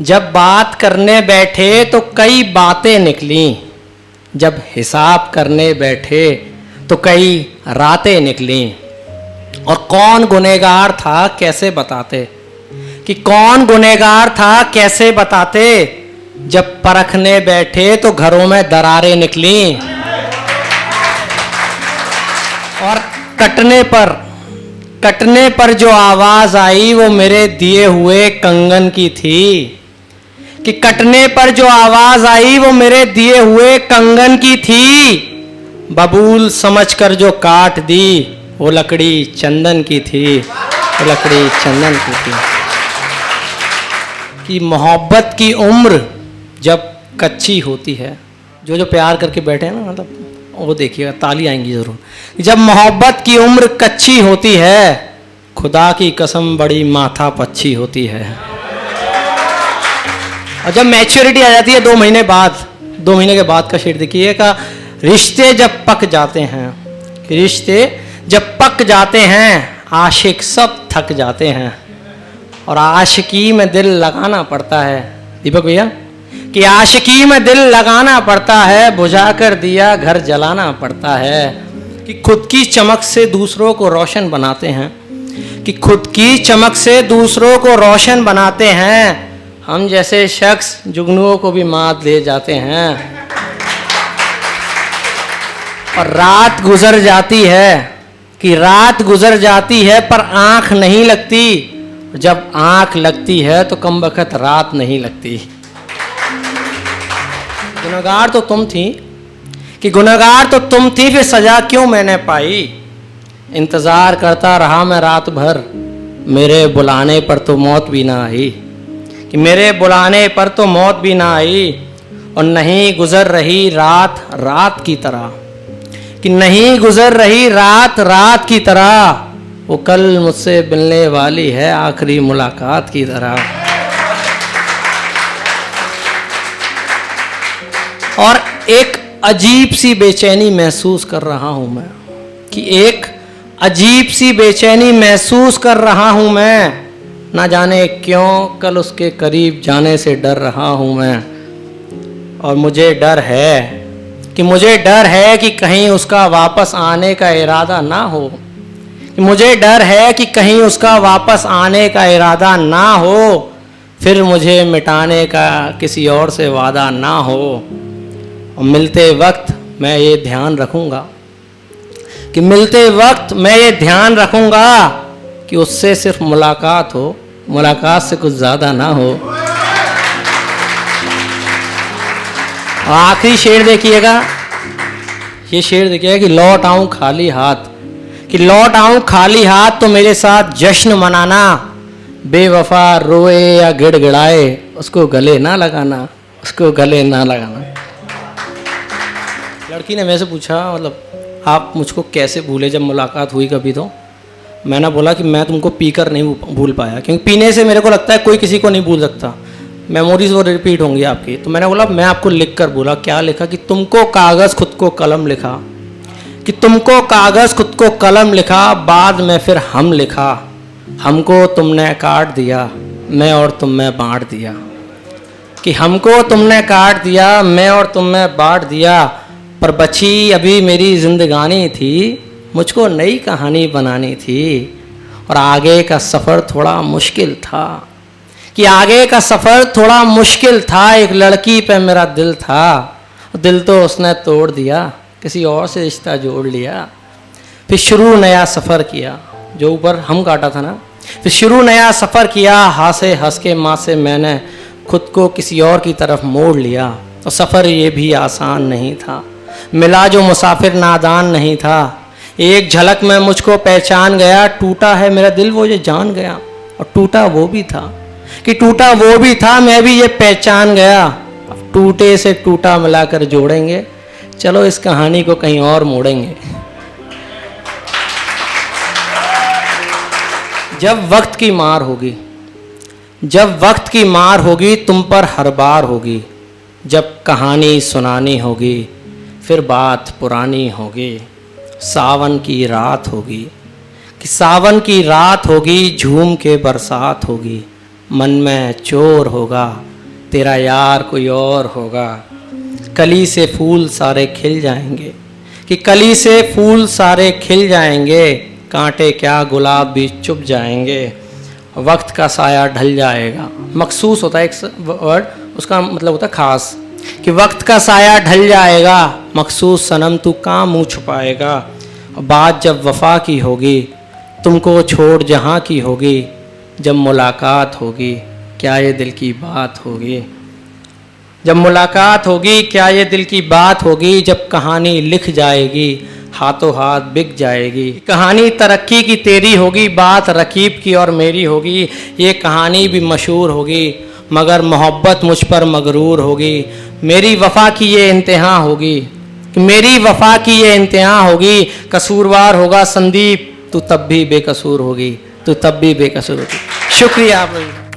जब बात करने बैठे तो कई बातें निकली, जब हिसाब करने बैठे तो कई रातें निकली। और कौन गुनहगार था कैसे बताते, कि कौन गुनहगार था कैसे बताते, जब परखने बैठे तो घरों में दरारें निकली। और कटने पर जो आवाज आई वो मेरे दिए हुए कंगन की थी, कि कटने पर जो आवाज आई वो मेरे दिए हुए कंगन की थी। बबूल समझकर जो काट दी वो लकड़ी चंदन की थी, वो लकड़ी चंदन की थी। कि मोहब्बत की उम्र जब कच्ची होती है, जो प्यार करके बैठे हैं ना, मतलब वो देखिएगा ताली आएंगी जरूर। जब मोहब्बत की उम्र कच्ची होती है, खुदा की कसम बड़ी माथा पच्ची होती है। और जब मैच्योरिटी आ जाती है 2 महीने बाद, 2 महीने के बाद का शेर देखिएगा। रिश्ते जब पक जाते हैं, रिश्ते जब पक जाते हैं, आशिक सब थक जाते हैं। और आशिकी में दिल लगाना पड़ता है, दीपक भैया, कि आशिकी में दिल लगाना पड़ता है, बुझा कर दिया घर जलाना पड़ता है। कि खुद की चमक से दूसरों को रोशन बनाते हैं, कि खुद की चमक से दूसरों को रोशन बनाते हैं। हम जैसे शख्स जुगनुओं को भी मात ले जाते हैं। और रात गुजर जाती है, कि रात गुजर जाती है पर आंख नहीं लगती, जब आंख लगती है तो कम वक्त रात नहीं लगती। गुनहगार तो तुम थी, कि गुनहगार तो तुम थी, फिर सजा क्यों मैंने पाई। इंतजार करता रहा मैं रात भर, मेरे बुलाने पर तो मौत भी ना आई, कि मेरे बुलाने पर तो मौत भी ना आई। और नहीं गुजर रही रात रात की तरह, कि नहीं गुजर रही रात रात की तरह, वो कल मुझसे मिलने वाली है आखिरी मुलाकात की तरह। और एक अजीब सी बेचैनी महसूस कर रहा हूं मैं, कि एक अजीब सी बेचैनी महसूस कर रहा हूं मैं। ना जाने क्यों कल उसके करीब जाने से डर रहा हूं मैं। और मुझे डर है कि कहीं उसका वापस आने का इरादा ना हो, मुझे डर है कि कहीं उसका वापस आने का इरादा ना हो, फिर मुझे मिटाने का किसी और से वादा ना हो। और मिलते वक्त मैं ये ध्यान रखूंगा, कि मिलते वक्त मैं ये ध्यान रखूंगा कि उससे सिर्फ मुलाकात हो, मुलाकात से कुछ ज़्यादा ना हो। और आखिरी शेर देखिएगा, ये शेर देखिएगा कि लौट आऊं खाली हाथ, कि लौट आऊं खाली हाथ तो मेरे साथ जश्न मनाना, बेवफा रोए या गिड़गिड़ाए उसको गले ना लगाना, उसको गले ना लगाना। लड़की ने मेरे से पूछा, मतलब आप मुझको कैसे भूले जब मुलाकात हुई कभी, तो मैंने बोला कि मैं तुमको पीकर नहीं भूल पाया, क्योंकि पीने से मेरे को लगता है कोई किसी को नहीं भूल सकता, मेमोरीज वो रिपीट होंगी आपकी। तो मैंने बोला मैं आपको लिख कर बोला, क्या लिखा, कि तुमको कागज़ खुद को कलम लिखा, कि तुमको कागज़ खुद को कलम लिखा, बाद में फिर हम लिखा, हमको तुमने काट दिया मैं और तुम में बांट दिया। कि हमको तुमने काट दिया मैं और तुम में बांट दिया, पर बची अभी मेरी जिंदगानी थी, मुझको नई कहानी बनानी थी। और आगे का सफ़र थोड़ा मुश्किल था, कि आगे का सफ़र थोड़ा मुश्किल था। एक लड़की पे मेरा दिल था, दिल तो उसने तोड़ दिया, किसी और से रिश्ता जोड़ लिया। फिर शुरू नया सफ़र किया, जो ऊपर हम काटा था ना, फिर शुरू नया सफ़र किया। हंसे हंस के माँ से मैंने खुद को किसी और की तरफ मोड़ लिया। तो सफ़र ये भी आसान नहीं था, मिला जो मुसाफिर नादान नहीं था। एक झलक में मुझको पहचान गया, टूटा है मेरा दिल वो ये जान गया। और टूटा वो भी था, कि टूटा वो भी था, मैं भी ये पहचान गया। अब टूटे से टूटा मिलाकर जोड़ेंगे, चलो इस कहानी को कहीं और मोड़ेंगे। जब वक्त की मार होगी, जब वक्त की मार होगी तुम पर हर बार होगी, जब कहानी सुनानी होगी फिर बात पुरानी होगी। सावन की रात होगी, कि सावन की रात होगी, झूम के बरसात होगी, मन में चोर होगा तेरा यार कोई और होगा। कली से फूल सारे खिल जाएंगे, कि कली से फूल सारे खिल जाएंगे, कांटे क्या गुलाब भी चुप जाएंगे, वक्त का साया ढल जाएगा। मखसूस होता है एक वर्ड, उसका मतलब होता है खास, कि वक्त का साया ढल जाएगा, मखसूस सनम तू कहाँ मुँह छुपाएगा। बात जब वफा की होगी, तुमको छोड़ जहाँ की होगी, जब मुलाकात होगी क्या ये दिल की बात होगी। जब मुलाकात होगी क्या ये दिल की बात होगी, जब कहानी लिख जाएगी हाथों हाथ बिक जाएगी। कहानी तरक्की की तेरी होगी, बात रकीब की और मेरी होगी, ये कहानी भी मशहूर होगी, मगर मोहब्बत मुझ पर मगरूर होगी। मेरी वफ़ा की ये इंतहा होगी, मेरी वफ़ा की ये इंतहा होगी, कसूरवार होगा संदीप तू तब भी बेकसूर होगी, तू तब भी बेकसूर होगी। शुक्रिया आप लोगों का।